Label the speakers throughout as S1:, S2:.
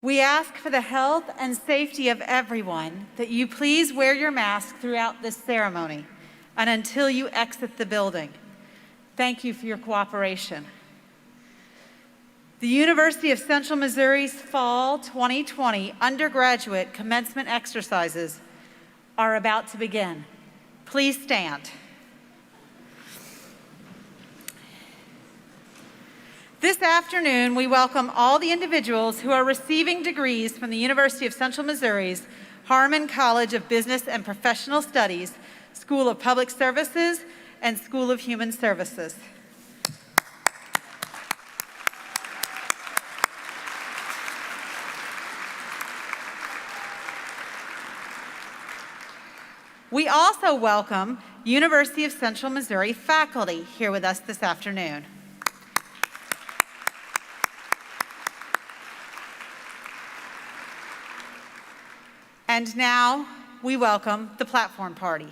S1: We ask for the health and safety of everyone that you please wear your mask throughout this ceremony and until you exit the building. Thank you for your cooperation. The University of Central Missouri's Fall 2020 Undergraduate Commencement exercises are about to begin. Please stand. This afternoon, we welcome all the individuals who are receiving degrees from the University of Central Missouri's Harmon College of Business and Professional Studies, School of Public Services, and School of Human Services. We also welcome University of Central Missouri faculty here with us this afternoon. And now we welcome the platform party.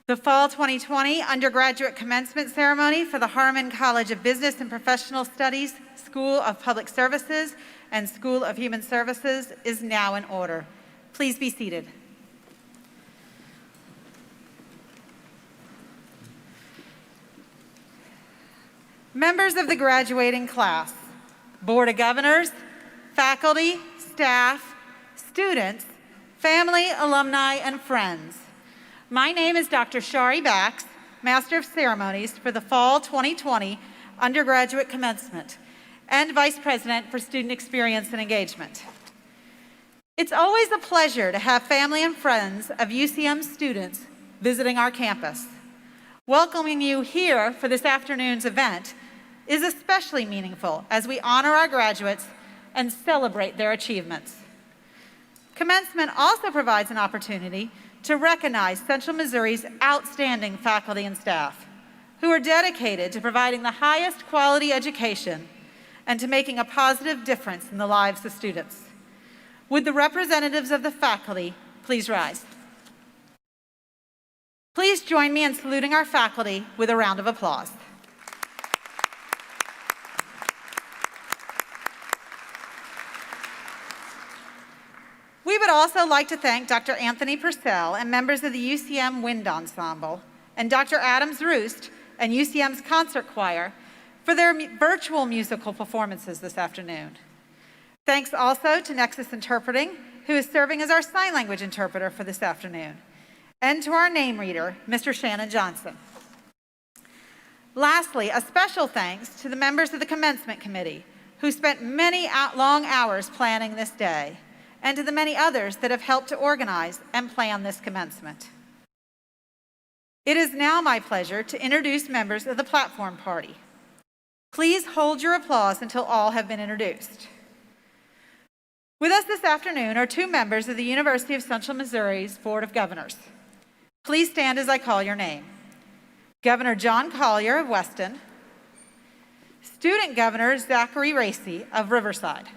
S1: The Fall 2020 Undergraduate Commencement Ceremony for the Harmon College of Business and Professional Studies, School of Public Services, and School of Human Services is now in order. Please be seated. Members of the graduating class, Board of Governors, faculty, staff, students, family, alumni, and friends. My name is Dr. Shari Bax, Master of Ceremonies for the Fall 2020 Undergraduate Commencement and Vice President for Student Experience and Engagement. It's always a pleasure to have family and friends of UCM students visiting our campus. Welcoming you here for this afternoon's event is especially meaningful as we honor our graduates and celebrate their achievements. Commencement also provides an opportunity to recognize Central Missouri's outstanding faculty and staff who are dedicated to providing the highest quality education and to making a positive difference in the lives of students. Would the representatives of the faculty please rise? Please join me in saluting our faculty with a round of applause. We would also like to thank Dr. Anthony Purcell and members of the UCM Wind Ensemble and Dr. Adams Roost and UCM's Concert Choir for their virtual musical performances this afternoon. Thanks also to Nexus Interpreting, who is serving as our sign language interpreter for this afternoon. and to our name reader, Mr. Shannon Johnson. Lastly, a special thanks to the members of the Commencement Committee who spent many long hours planning this day, and to the many others that have helped to organize and plan this commencement. It is now my pleasure to introduce members of the platform party. Please hold your applause until all have been introduced. With us this afternoon are two members of the University of Central Missouri's Board of Governors. Please stand as I call your name. Governor John Collier of Weston, Student Governor Zachary Racy of Riverside.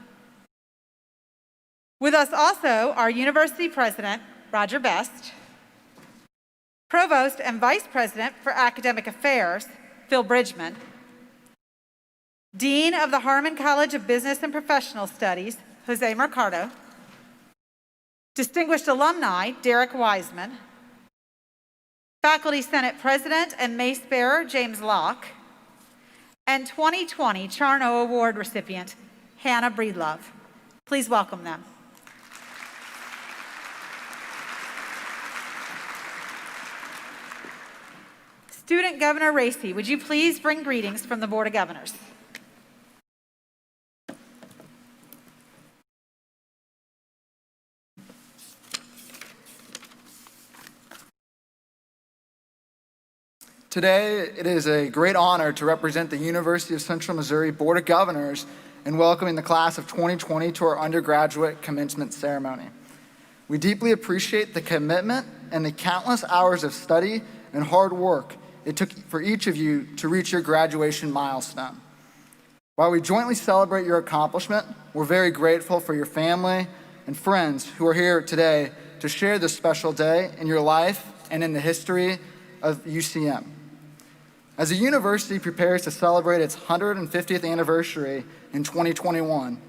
S1: With us also are University President Roger Best, Provost and Vice President for Academic Affairs Phil Bridgman, Dean of the Harmon College of Business and Professional Studies Jose Mercado, Distinguished Alumni Derek Wiseman, Faculty Senate President and Mace Bearer James Locke, and 2020 Charno Award recipient Hannah Breedlove. Please welcome them. Student Governor Racy, would you please bring greetings from the Board of Governors?
S2: Today, it is a great honor to represent the University of Central Missouri Board of Governors in welcoming the class of 2020 to our undergraduate commencement ceremony. We deeply appreciate the commitment and the countless hours of study and hard work it took for each of you to reach your graduation milestone. While we jointly celebrate your accomplishment, we're very grateful for your family and friends who are here today to share this special day in your life and in the history of UCM. As the university prepares to celebrate its 150th anniversary in 2021,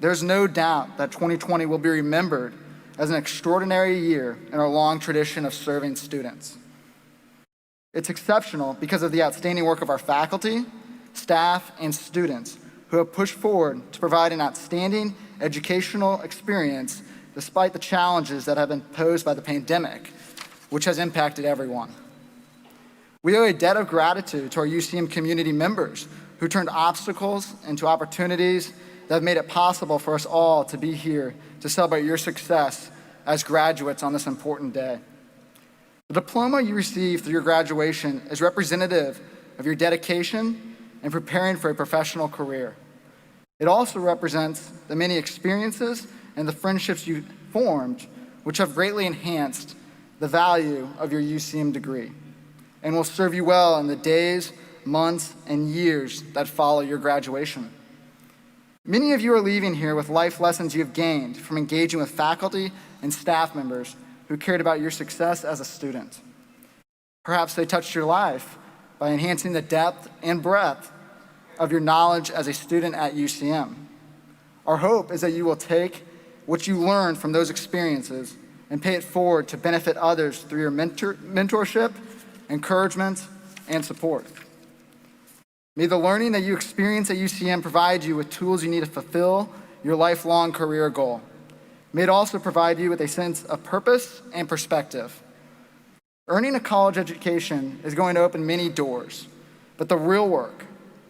S2: there's no doubt that 2020 will be remembered as an extraordinary year in our long tradition of serving students. It's exceptional because of the outstanding work of our faculty, staff, and students who have pushed forward to provide an outstanding educational experience despite the challenges that have been posed by the pandemic, which has impacted everyone. We owe a debt of gratitude to our UCM community members who turned obstacles into opportunities that have made it possible for us all to be here to celebrate your success as graduates on this important day. The diploma you receive through your graduation is representative of your dedication in preparing for a professional career. It also represents the many experiences and the friendships you formed, which have greatly enhanced the value of your UCM degree and will serve you well in the days, months, and years that follow your graduation. Many of you are leaving here with life lessons you have gained from engaging with faculty and staff members who cared about your success as a student. Perhaps they touched your life by enhancing the depth and breadth of your knowledge as a student at UCM. Our hope is that you will take what you learned from those experiences and pay it forward to benefit others through your mentorship, encouragement, and support. May the learning that you experience at UCM provide you with tools you need to fulfill your lifelong career goal. May it also provide you with a sense of purpose and perspective. Earning a college education is going to open many doors, but the real work,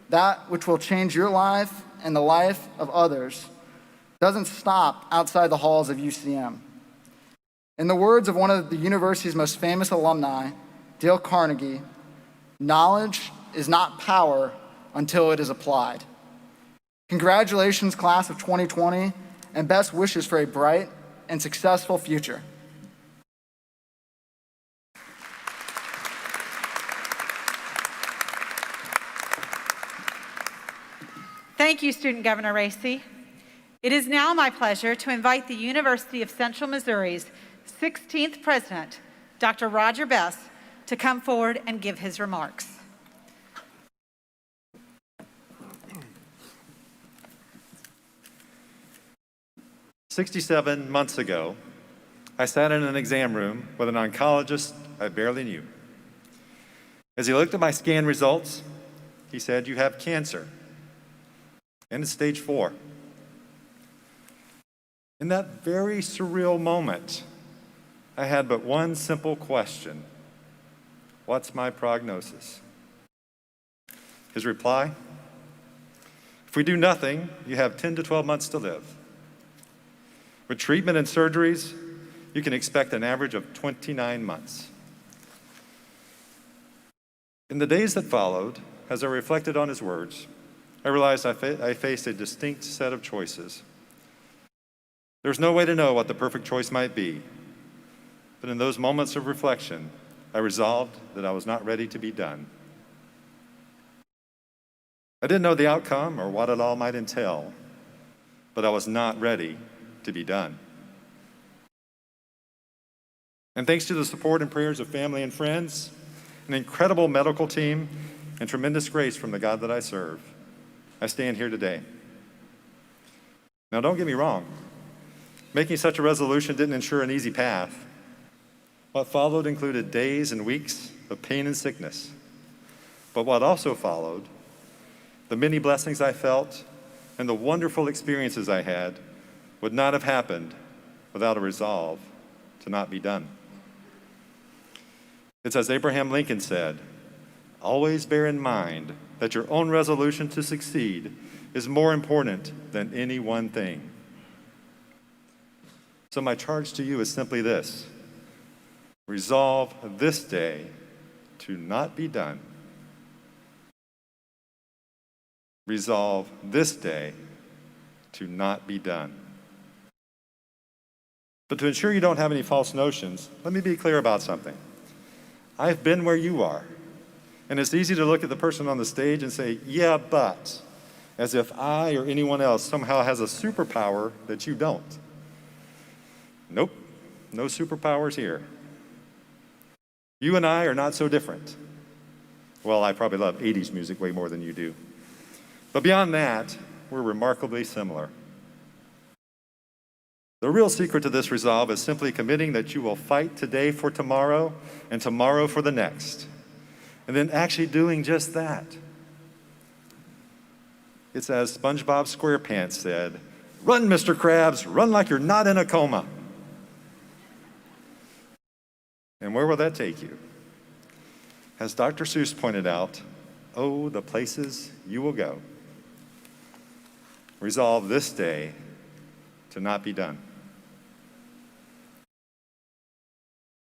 S2: that which will change your life and the life of others, doesn't stop outside the halls of UCM. In the words of one of the university's most famous alumni, Dale Carnegie, knowledge is not power until it is applied. Congratulations, class of 2020, and best wishes for a bright and successful future.
S1: Thank you, Student Governor Racy. It is now my pleasure to invite the University of Central Missouri's 16th President, Dr. Roger Best, to come forward and give his remarks.
S3: "67 months ago, I sat in an exam room with an oncologist I barely knew. As he looked at my scan results, he said, 'You have cancer, and it's stage 4. In that very surreal moment, I had but one simple question: what's my prognosis? His reply: if we do nothing, you have 10 to 12 months to live. With treatment and surgeries, you can expect an average of 29 months. In the days that followed, as I reflected on his words, I realized I faced a distinct set of choices. There's no way to know what the perfect choice might be, but in those moments of reflection, I resolved that I was not ready to be done. I didn't know the outcome or what it all might entail, but I was not ready to be done. And thanks to the support and prayers of family and friends, an incredible medical team, and tremendous grace from the God that I serve, I stand here today. Now, don't get me wrong. Making such a resolution didn't ensure an easy path. What followed included days and weeks of pain and sickness. But what also followed, the many blessings I felt, and the wonderful experiences I had would not have happened without a resolve to not be done. It's as Abraham Lincoln said, always bear in mind that your own resolution to succeed is more important than any one thing. So my charge to you is simply this: resolve this day to not be done. Resolve this day to not be done. But to ensure you don't have any false notions, let me be clear about something. I've been where you are, and it's easy to look at the person on the stage and say, yeah, but, as if I or anyone else somehow has a superpower that you don't. Nope, no superpowers here. You and I are not so different. Well, I probably love 80s music way more than you do. But beyond that, we're remarkably similar. The real secret to this resolve is simply committing that you will fight today for tomorrow and tomorrow for the next, and then actually doing just that. It's as SpongeBob SquarePants said, run, Mr. Krabs, run like you're not in a coma. And where will that take you? As Dr. Seuss pointed out, oh, the places you will go. Resolve this day to not be done.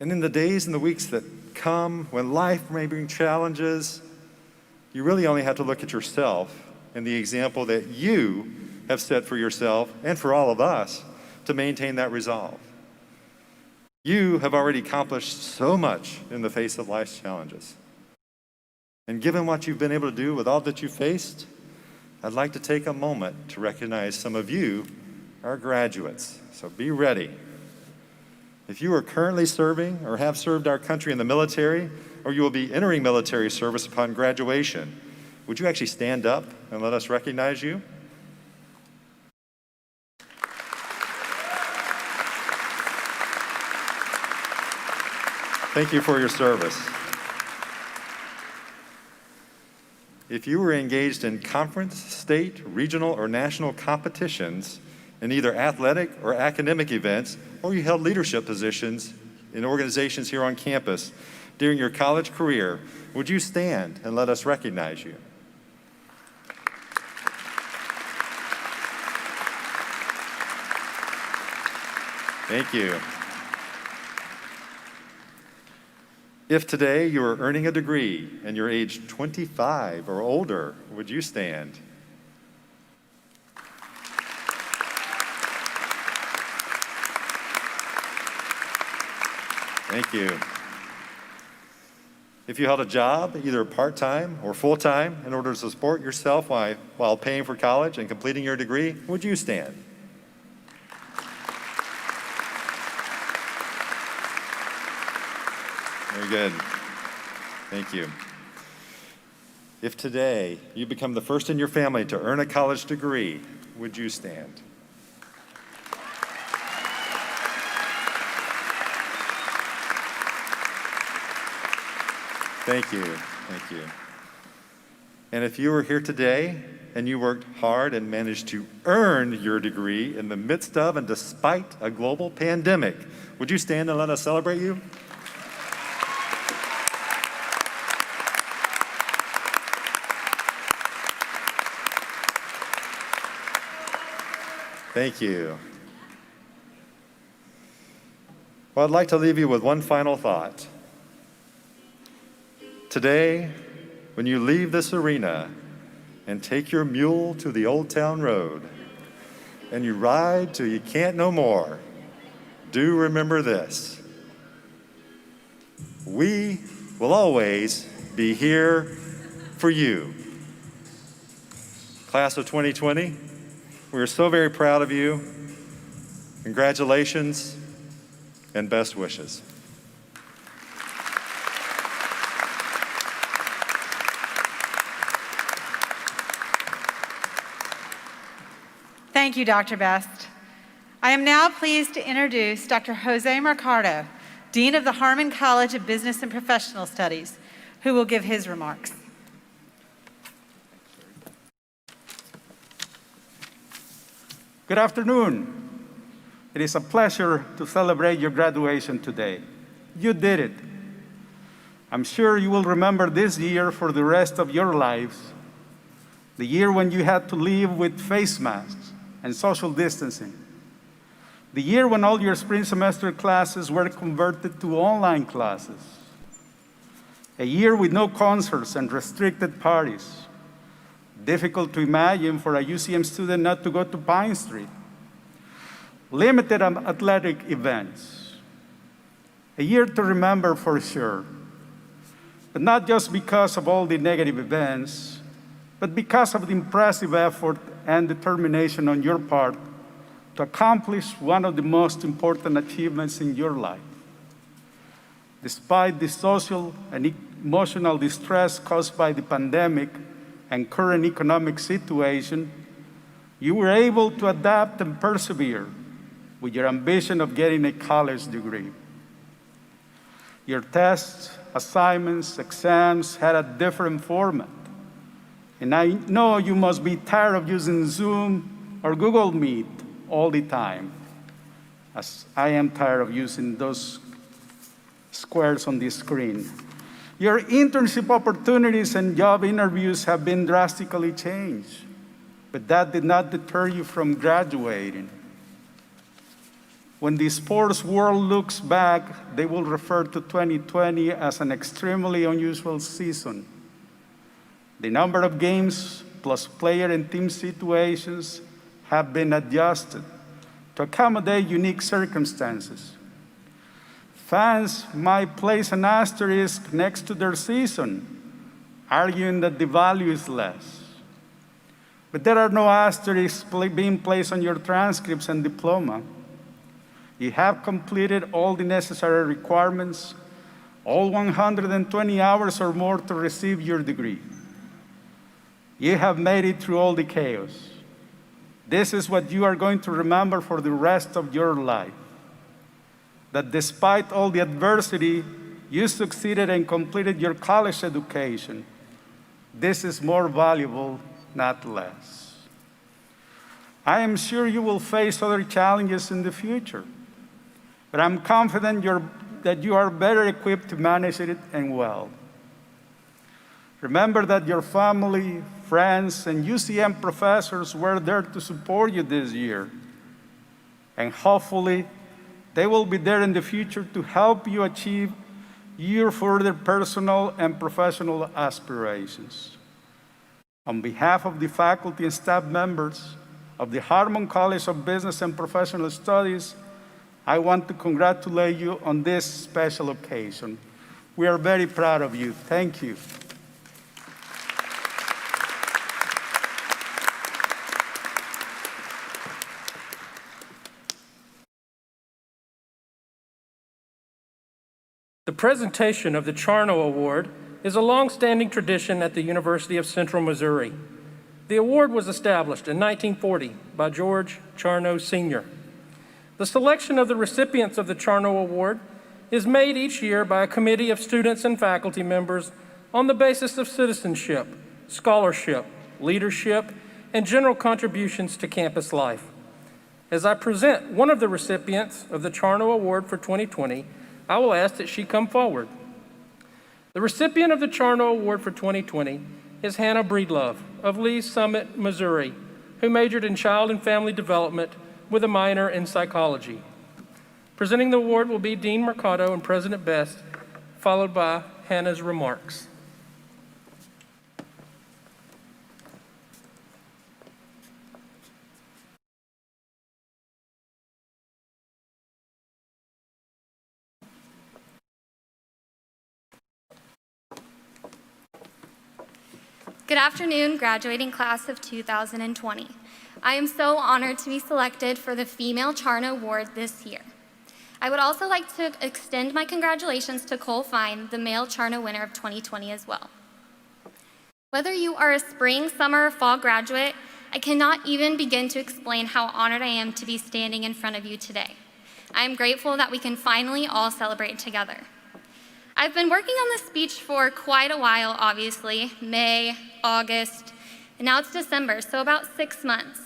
S3: And in the days and the weeks that come, when life may bring challenges, you really only have to look at yourself and the example that you have set for yourself and for all of us to maintain that resolve. You have already accomplished so much in the face of life's challenges. And given what you've been able to do with all that you faced, I'd like to take a moment to recognize some of you, our graduates. So be ready. If you are currently serving or have served our country in the military, or you will be entering military service upon graduation, would you actually stand up and let us recognize you? Thank you for your service. If you were engaged in conference, state, regional, or national competitions in either athletic or academic events, or you held leadership positions in organizations here on campus during your college career, would you stand and let us recognize you? Thank you. If today you are earning a degree and you're age 25 or older, would you stand? Thank you. If you held a job, either part-time or full-time, in order to support yourself while paying for college and completing your degree, would you stand? Very good. Thank you. If today you become the first in your family to earn a college degree, would you stand? Thank you. Thank you. And if you are here today and you worked hard and managed to earn your degree in the midst of and despite a global pandemic. Would you stand and let us celebrate you? Thank you. Well, I'd like to leave you with one final thought. Today, when you leave this arena and take your mule to the Old Town Road and you ride till you can't no more, do remember this. We will always be here for you. Class of 2020, we are so very proud of you. Congratulations and best wishes.
S1: Thank you, Dr. Best. I am now pleased to introduce Dr. Jose Mercado, Dean of the Harmon College of Business and Professional Studies, who will give his remarks.
S4: Good afternoon. It is a pleasure to celebrate your graduation today. You did it. I'm sure you will remember this year for the rest of your lives, the year when you had to live with face masks and social distancing, the year when all your spring semester classes were converted to online classes, a year with no concerts and restricted parties. Difficult to imagine for a UCM student not to go to Pine Street. Limited athletic events. A year to remember for sure. But not just because of all the negative events, but because of the impressive effort and determination on your part to accomplish one of the most important achievements in your life. Despite the social and emotional distress caused by the pandemic and current economic situation, you were able to adapt and persevere with your ambition of getting a college degree. Your tests, assignments, exams had a different format. And I know you must be tired of using Zoom or Google Meet all the time, as I am tired of using those squares on the screen. Your internship opportunities and job interviews have been drastically changed, but that did not deter you from graduating. When the sports world looks back, they will refer to 2020 as an extremely unusual season. The number of games plus player and team situations have been adjusted to accommodate unique circumstances. Fans might place an asterisk next to their season, arguing that the value is less. But there are no asterisks being placed on your transcripts and diploma. You have completed all the necessary requirements, all 120 hours or more to receive your degree. You have made it through all the chaos. This is what you are going to remember for the rest of your life. That despite all the adversity, you succeeded and completed your college education. This is more valuable, not less. I am sure you will face other challenges in the future, but I'm confident that you are better equipped to manage it and well. Remember that your family, friends, and UCM professors were there to support you this year, and hopefully, they will be there in the future to help you achieve your further personal and professional aspirations. On behalf of the faculty and staff members of the Harmon College of Business and Professional Studies, I want to congratulate you on this special occasion. We are very proud of you. Thank you.
S5: The presentation of the Charno Award is a long-standing tradition at the University of Central Missouri. The award was established in 1940 by George Charno Sr. The selection of the recipients of the Charno Award is made each year by a committee of students and faculty members on the basis of citizenship, scholarship, leadership, and general contributions to campus life. As I present one of the recipients of the Charno Award for 2020, I will ask that she come forward. The recipient of the Charno Award for 2020 is Hannah Breedlove of Lee's Summit, Missouri, who majored in child and family development with a minor in psychology. Presenting the award will be Dean Mercado and President Best, followed by Hannah's remarks.
S6: Good afternoon, graduating class of 2020. I am so honored to be selected for the Female Charno Award this year. I would also like to extend my congratulations to Cole Fine, the male Charno winner of 2020 as well. Whether you are a spring, summer, or fall graduate, I cannot even begin to explain how honored I am to be standing in front of you today. I am grateful that we can finally all celebrate together. I've been working on this speech for quite a while, obviously, May, August, and now it's December, so about 6 months.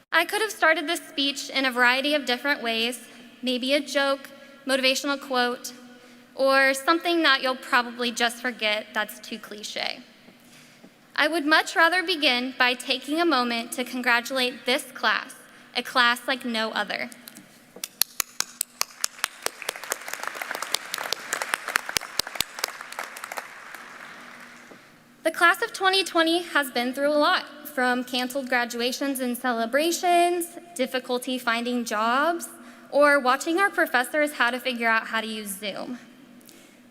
S6: I could have started this speech in a variety of different ways, maybe a joke, motivational quote, or something that you'll probably just forget that's too cliche. I would much rather begin by taking a moment to congratulate this class, a class like no other. The class of 2020 has been through a lot, from canceled graduations and celebrations, difficulty finding jobs, or watching our professors how to figure out how to use Zoom.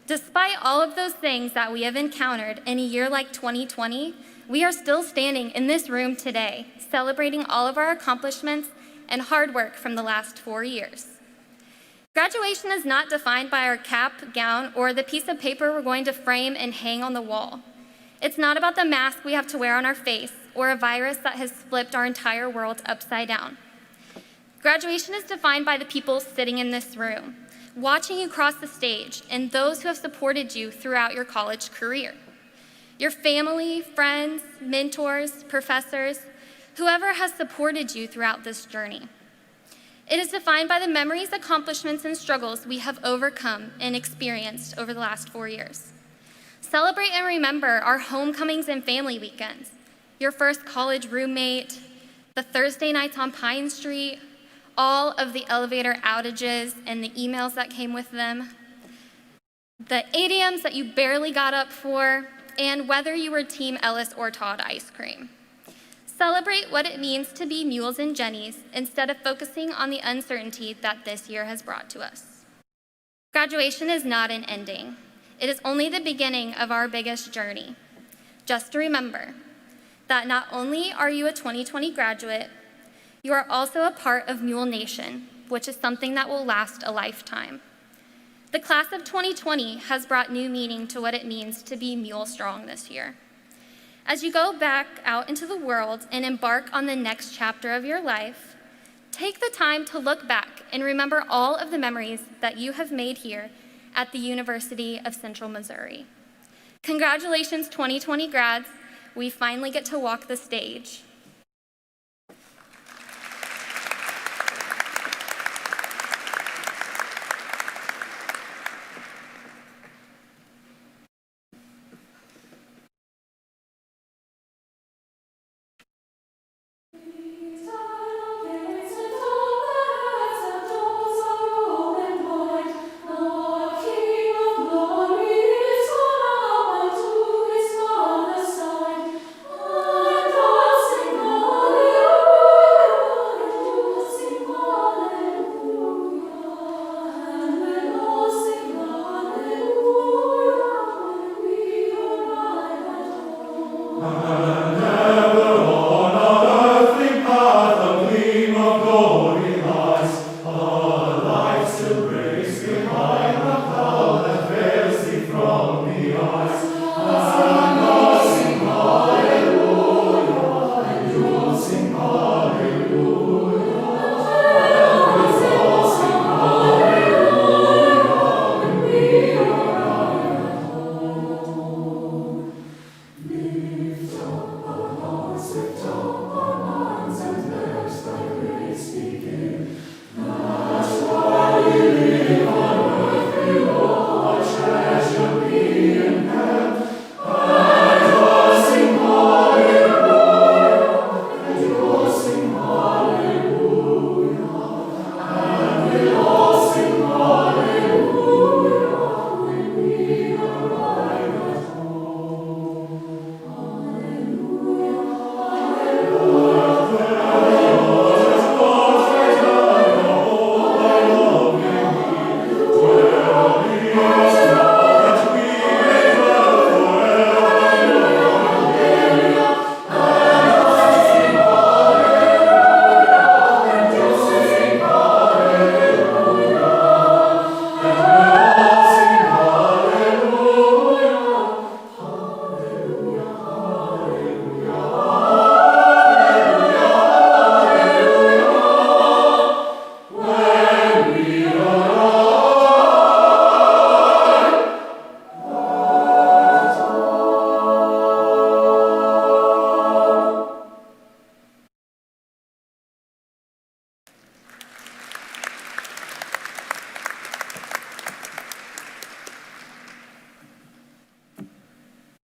S6: Despite all of those things that we have encountered in a year like 2020, we are still standing in this room today, celebrating all of our accomplishments and hard work from the last 4 years. Graduation is not defined by our cap, gown, or the piece of paper we're going to frame and hang on the wall. It's not about the mask we have to wear on our face or a virus that has flipped our entire world upside down. Graduation is defined by the people sitting in this room, watching you cross the stage, and those who have supported you throughout your college career. Your family, friends, mentors, professors, whoever has supported you throughout this journey. It is defined by the memories, accomplishments, and struggles we have overcome and experienced over the last 4 years. Celebrate and remember our homecomings and family weekends, your first college roommate, the Thursday nights on Pine Street, all of the elevator outages and the emails that came with them, the ADMs that you barely got up for, and whether you were Team Ellis or Todd ice cream. Celebrate what it means to be mules and jennies instead of focusing on the uncertainty that this year has brought to us. Graduation is not an ending. It is only the beginning of our biggest journey. Just remember that not only are you a 2020 graduate, you are also a part of Mule Nation, which is something that will last a lifetime. The class of 2020 has brought new meaning to what it means to be Mule Strong this year. As you go back out into the world and embark on the next chapter of your life, take the time to look back and remember all of the memories that you have made here at the University of Central Missouri. Congratulations, 2020 grads. We finally get to walk the stage.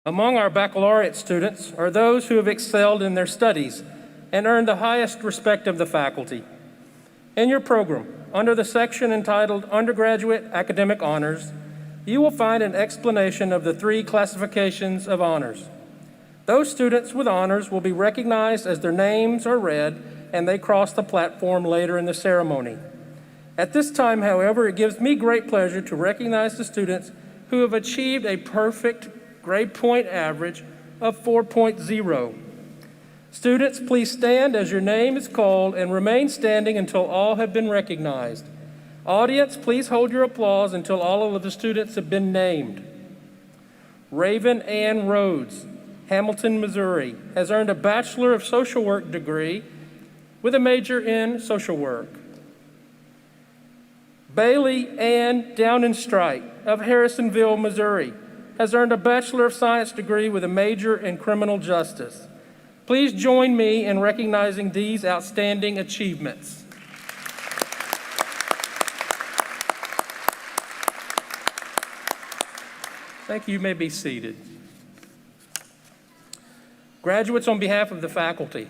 S5: Among our baccalaureate students are those who have excelled in their studies and earned the highest respect of the faculty. In your program, under the section entitled Undergraduate Academic Honors, you will find an explanation of the 3 classifications of honors. Those students with honors will be recognized as their names are read and they cross the platform later in the ceremony. At this time, however, it gives me great pleasure to recognize the students who have achieved a perfect grade point average of 4.0. Students, please stand as your name is called and remain standing until all have been recognized. Audience, please hold your applause until all of the students have been named. Raven Ann Rhodes, Hamilton, Missouri, has earned a Bachelor of Social Work degree with a major in social work. Bailey Ann Downenstrike of Harrisonville, Missouri, has earned a Bachelor of Science degree with a major in criminal justice. Please join me in recognizing these outstanding achievements. Thank you. You may be seated. Graduates, on behalf of the faculty,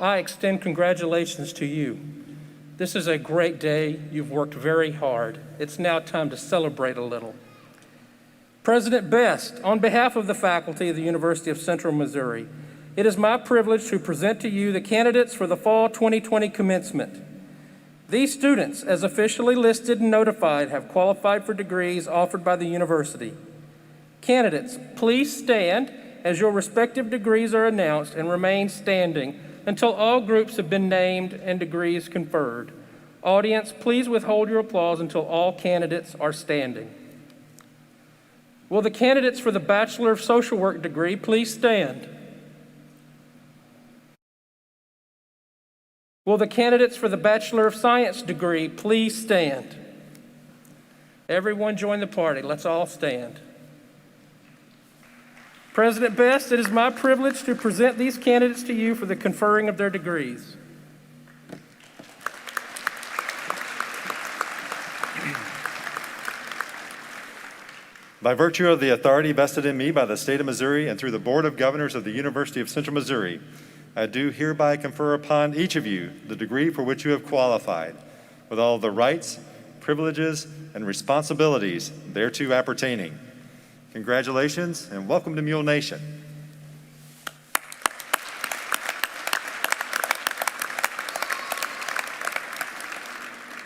S5: I extend congratulations to you. This is a great day. You've worked very hard. It's now time to celebrate a little. President Best, on behalf of the faculty of the University of Central Missouri, it is my privilege to present to you the candidates for the fall 2020 commencement. These students, as officially listed and notified, have qualified for degrees offered by the university. Candidates, please stand as your respective degrees are announced and remain standing until all groups have been named and degrees conferred. Audience, please withhold your applause until all candidates are standing. Will the candidates for the Bachelor of Social Work degree please stand? Will the candidates for the Bachelor of Science degree please stand? Everyone join the party. Let's all stand. President Best, it is my privilege to present these candidates to you for the conferring of their degrees.
S3: By virtue of the authority vested in me by the state of Missouri and through the Board of Governors of the University of Central Missouri, I do hereby confer upon each of you the degree for which you have qualified, with all the rights, privileges, and responsibilities thereto appertaining. Congratulations and welcome to Mule Nation.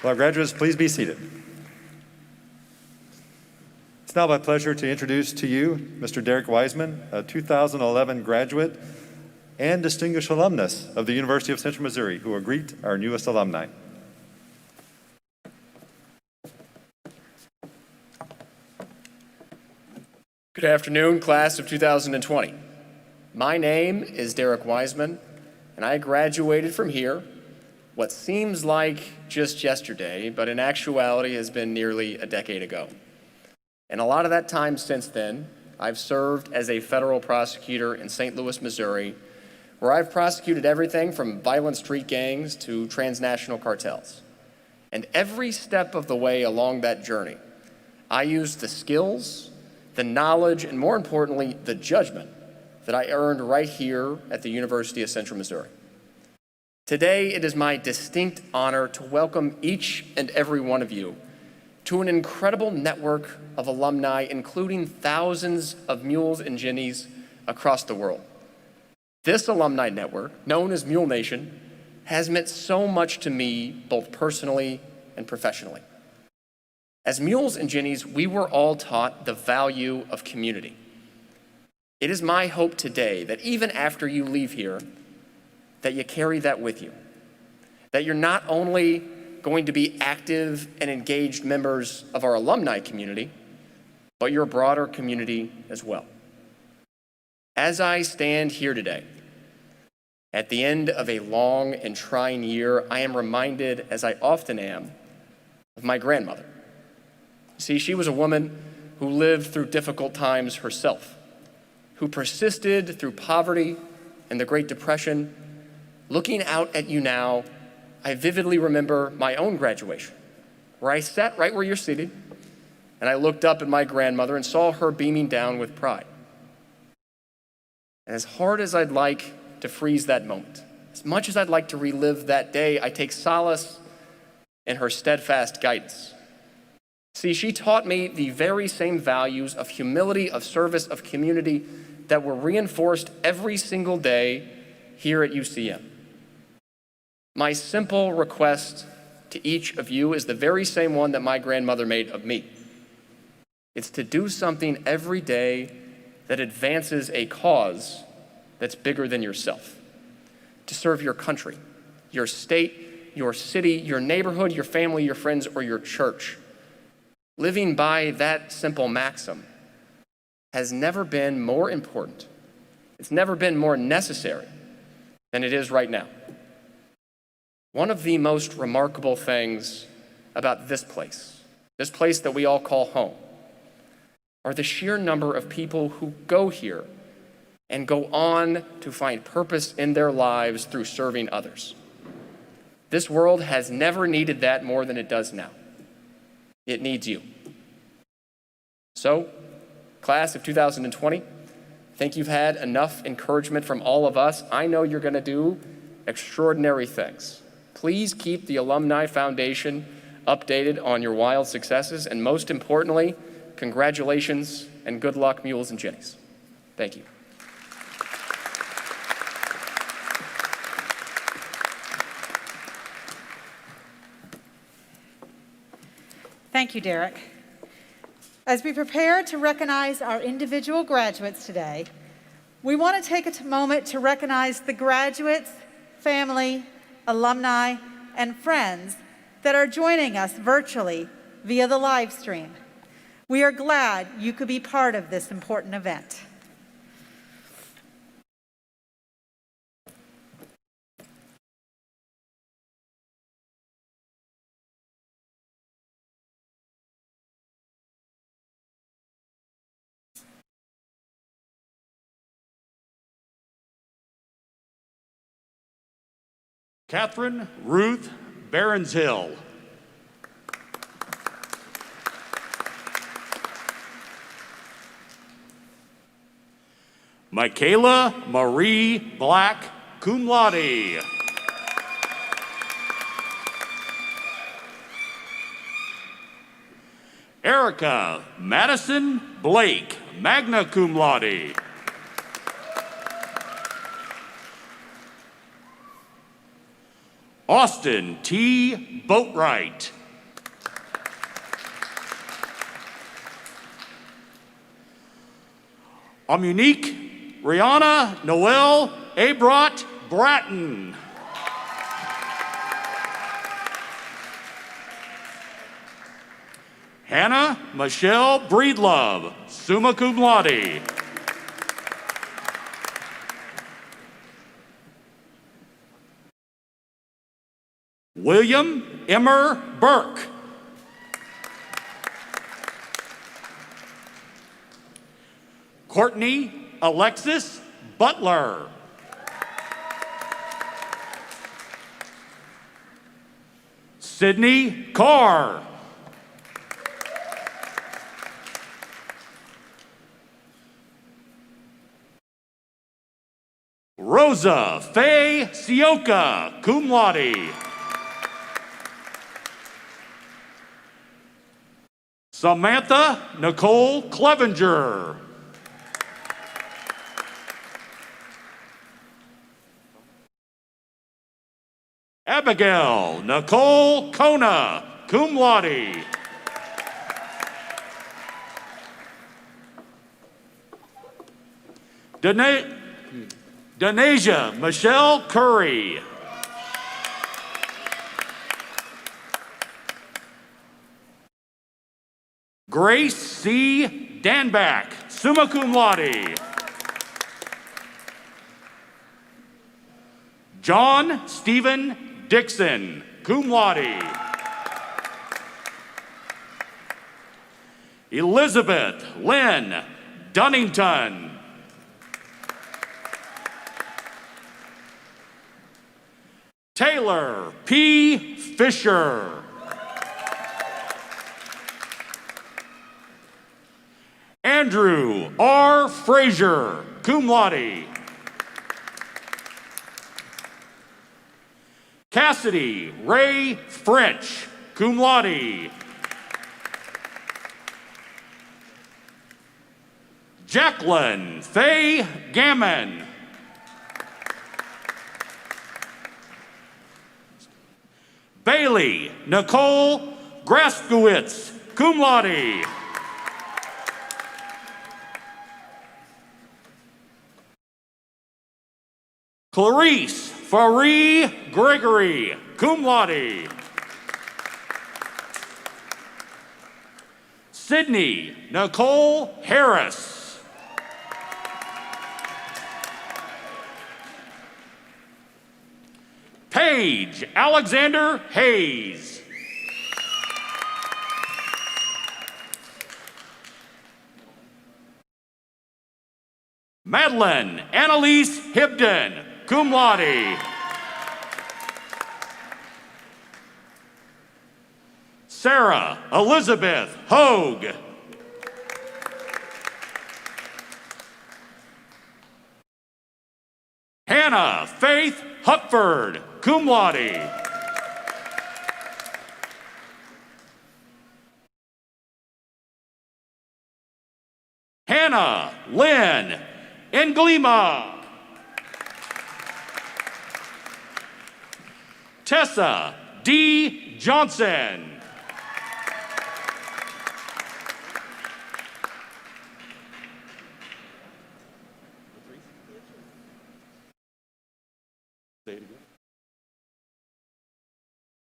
S3: Well, graduates, please be seated. It's now my pleasure to introduce to you Mr. Derek Wiseman, a 2011 graduate and distinguished alumnus of the University of Central Missouri, who will greet our newest alumni.
S7: Good afternoon, class of 2020. My name is Derek Wiseman, and I graduated from here what seems like just yesterday, but in actuality has been nearly a decade ago. And a lot of that time since then, I've served as a federal prosecutor in St. Louis, Missouri, where I've prosecuted everything from violent street gangs to transnational cartels. And every step of the way along that journey, I used the skills, the knowledge, and more importantly, the judgment that I earned right here at the University of Central Missouri. Today, it is my distinct honor to welcome each and every one of you to an incredible network of alumni, including thousands of mules and jennies across the world. This alumni network, known as Mule Nation, has meant so much to me, both personally and professionally. As mules and jennies, we were all taught the value of community. It is my hope today that even after you leave here, that you carry that with you. That you're not only going to be active and engaged members of our alumni community, but your broader community as well. As I stand here today, at the end of a long and trying year, I am reminded, as I often am, of my grandmother. See, she was a woman who lived through difficult times herself, who persisted through poverty and the Great Depression. Looking out at you now, I vividly remember my own graduation, where I sat right where you're seated, and I looked up at my grandmother and saw her beaming down with pride. And as hard as I'd like to freeze that moment, as much as I'd like to relive that day, I take solace in her steadfast guidance. See, she taught me the very same values of humility, of service, of community that were reinforced every single day here at UCM. My simple request to each of you is the very same one that my grandmother made of me. It's to do something every day that advances a cause that's bigger than yourself. To serve your country, your state, your city, your neighborhood, your family, your friends, or your church. Living by that simple maxim has never been more important. It's never been more necessary than it is right now. One of the most remarkable things about this place that we all call home, are the sheer number of people who go here and go on to find purpose in their lives through serving others. This world has never needed that more than it does now. It needs you. So, class of 2020, I think you've had enough encouragement from all of us. I know you're going to do extraordinary things. Please keep the Alumni Foundation updated on your wild successes, and most importantly, congratulations and good luck, mules and jennies. Thank you.
S1: Thank you, Derek. As we prepare to recognize our individual graduates today, we want to take a moment to recognize the graduates, family, alumni, and friends that are joining us virtually via the live stream. We are glad you could be part of this important event.
S8: Catherine Ruth Baronshill. Michaela Marie Black, cum laude. Erica Madison Blake, magna cum laude. Austin T. Boatwright. Amunique Rihanna Noel Abrot Bratton. Hannah Michelle Breedlove, summa cum laude. William Emmer Burke. Courtney Alexis Butler. Sydney Carr. Rosa Faye Sioka, cum laude. Samantha Nicole Clevenger. Abigail Nicole Kona, cum laude. Denasia Michelle Curry. Grace C. Danback, summa cum laude. John Stephen Dixon, cum laude. Elizabeth Lynn Dunnington. Taylor P. Fisher. Andrew R. Frazier, cum laude. Cassidy Ray French, cum laude. Jacqueline Faye Gammon. Bailey Nicole Graskowitz, cum laude. Clarice Faree Gregory, cum laude. Sydney Nicole Harris. Paige Alexander Hayes. Madeline Annalise Hibden, cum laude. Sarah Elizabeth Hogue. Hannah Faith Huckford, cum laude. Hannah Lynn Englima. Tessa D. Johnson.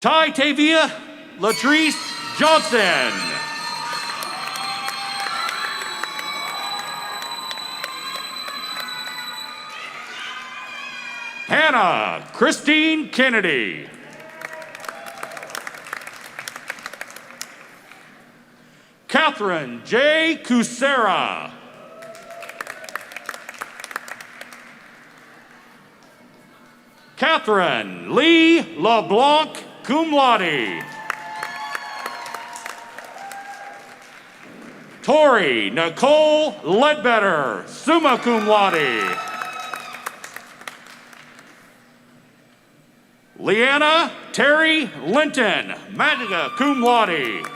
S8: Ty Tavia Latrice Johnson. Hannah Christine Kennedy. Catherine J. Kusera. Catherine Lee LeBlanc, cum laude. Tori Nicole Ledbetter, summa cum laude. Leanna Terry Linton, magna cum laude.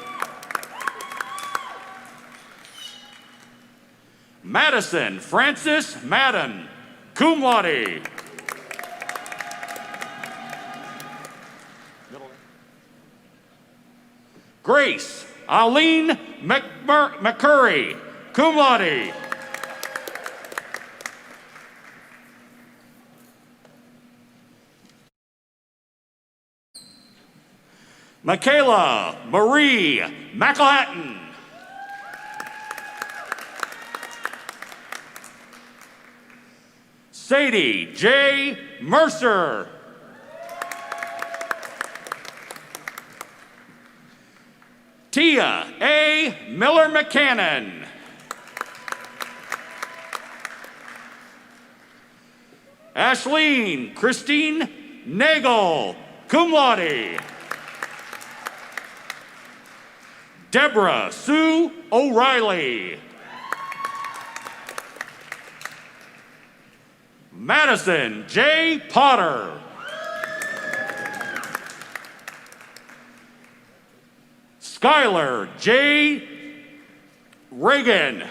S8: Madison Francis Madden, cum laude. Grace Aline McCurry, cum laude. Michaela Marie McElhatton. Sadie J. Mercer. Tia A. Miller McCannon. Ashleen Christine Nagel, cum laude. Deborah Sue O'Reilly. Madison J. Potter. Skylar J. Reagan.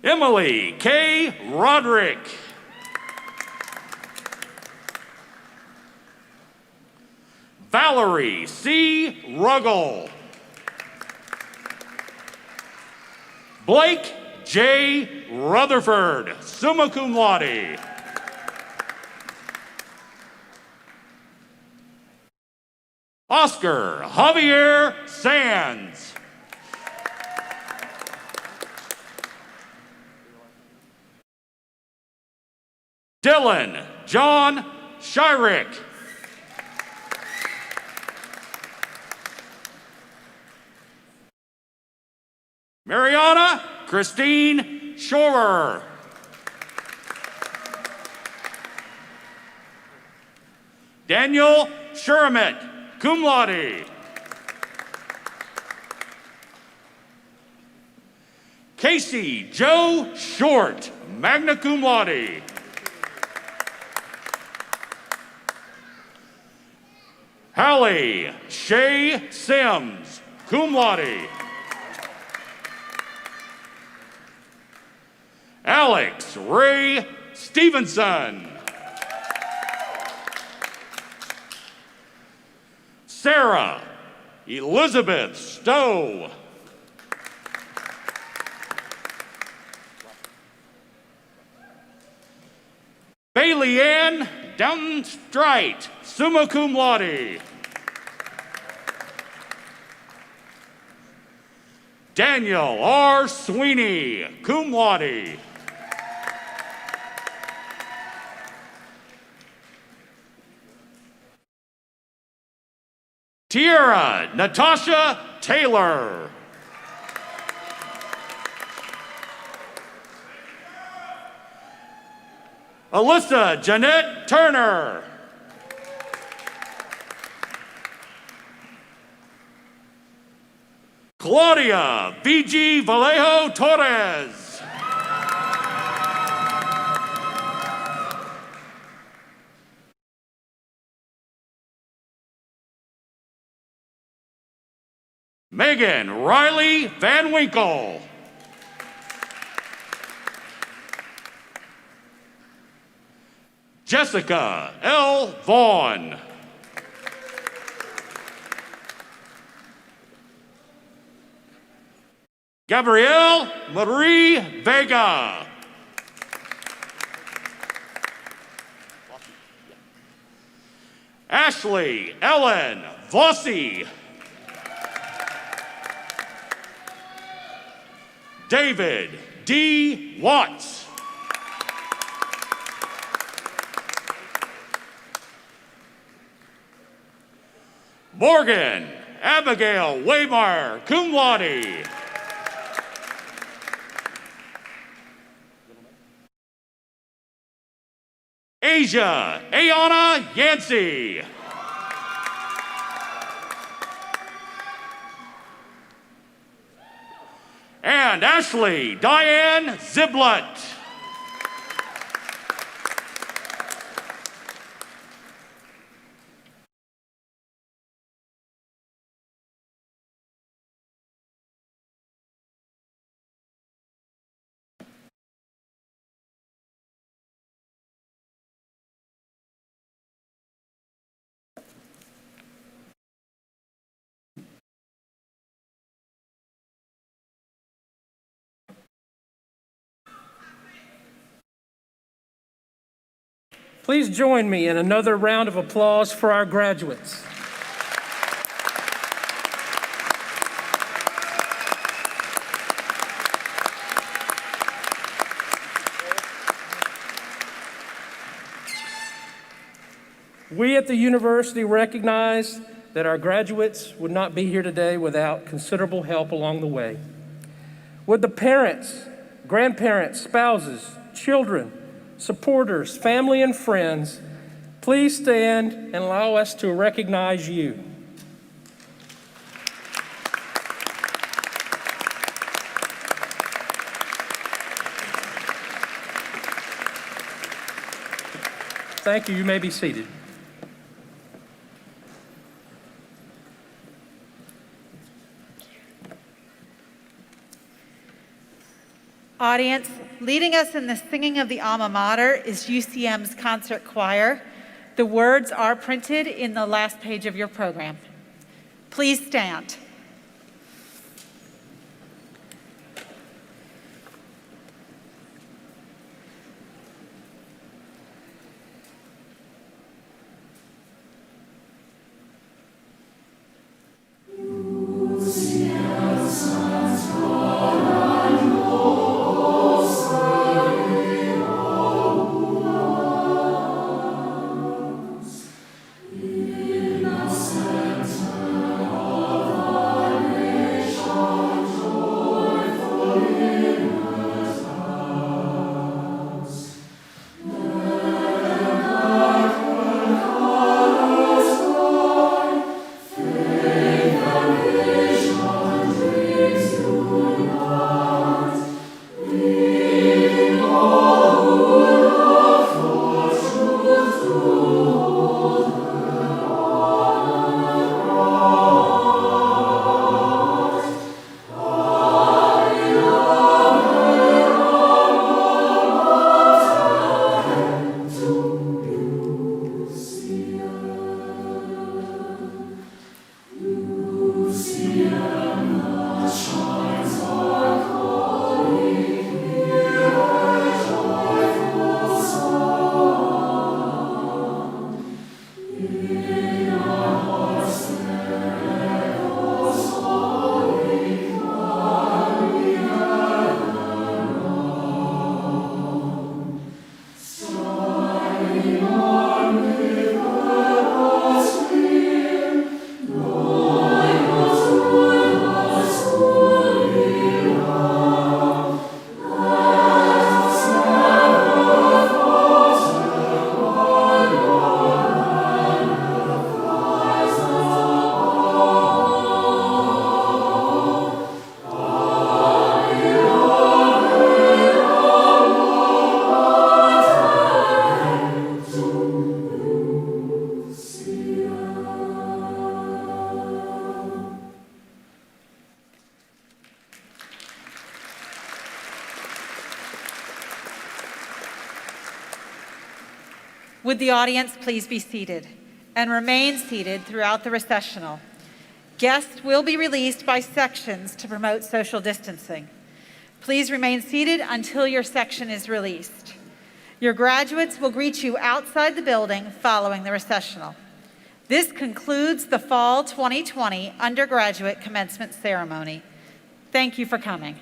S8: Emily K. Roderick. Valerie C. Ruggles. Blake J. Rutherford, summa cum laude. Oscar Javier Sands. Dylan John Shyrick. Mariana Christine Shorer. Daniel Shermet, cum laude. Casey Joe Short, magna cum laude. Hallie Shay Sims, cum laude. Alex Ray Stevenson. Sarah Elizabeth Stowe. Bailey Ann Downton Strite, summa cum laude. Daniel R. Sweeney, cum laude. Tierra Natasha Taylor. Alyssa Jeanette Turner. Claudia B.G. Vallejo Torres. Megan Riley Van Winkle. Jessica L. Vaughn. Gabrielle Marie Vega. Ashley Ellen Vossi. David D. Watts. Morgan Abigail Waymeyer, cum laude. Asia Ayana Yancey. And Ashley Diane Ziblet.
S5: Please join me in another round of applause for our graduates. We at the university recognize that our graduates would not be here today without considerable help along the way. Would the parents, grandparents, spouses, children, supporters, family, and friends please stand and allow us to recognize you. Thank you. You may be seated.
S1: Audience, leading us in the singing of the alma mater is UCM's concert choir. The words are printed in the last page of your program. Please stand.
S9: Innocent of
S1: Would the audience please be seated and remain seated throughout the recessional? Guests will be released by sections to promote social distancing. Please remain seated until your section is released. Your graduates will greet you outside the building following the recessional. This concludes the Fall 2020 Undergraduate Commencement Ceremony. Thank you for coming.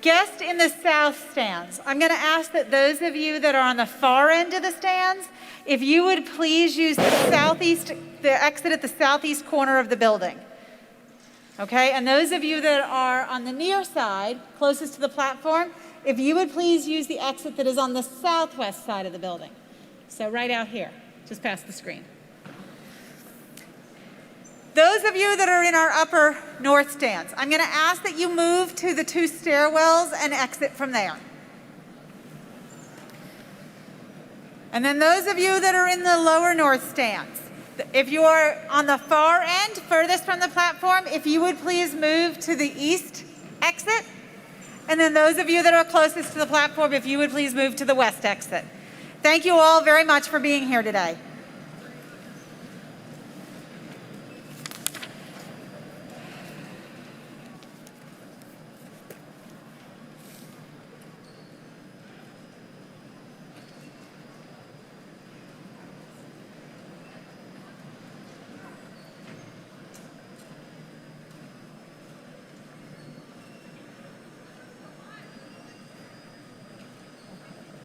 S1: Guests in the south stands, I'm going to ask that those of you that are on the far end of the stands, if you would please use the exit at the southeast corner of the building. Okay, and those of you that are on the near side, closest to the platform, if you would please use the exit that is on the southwest side of the building. So right out here, just past the screen. Those of you that are in our upper north stands, I'm going to ask that you move to the 2 stairwells and exit from there. And then those of you that are in the lower north stands, if you are on the far end, furthest from the platform, if you would please move to the east exit. And then those of you that are closest to the platform, if you would please move to the west exit. Thank you all very much for being here today.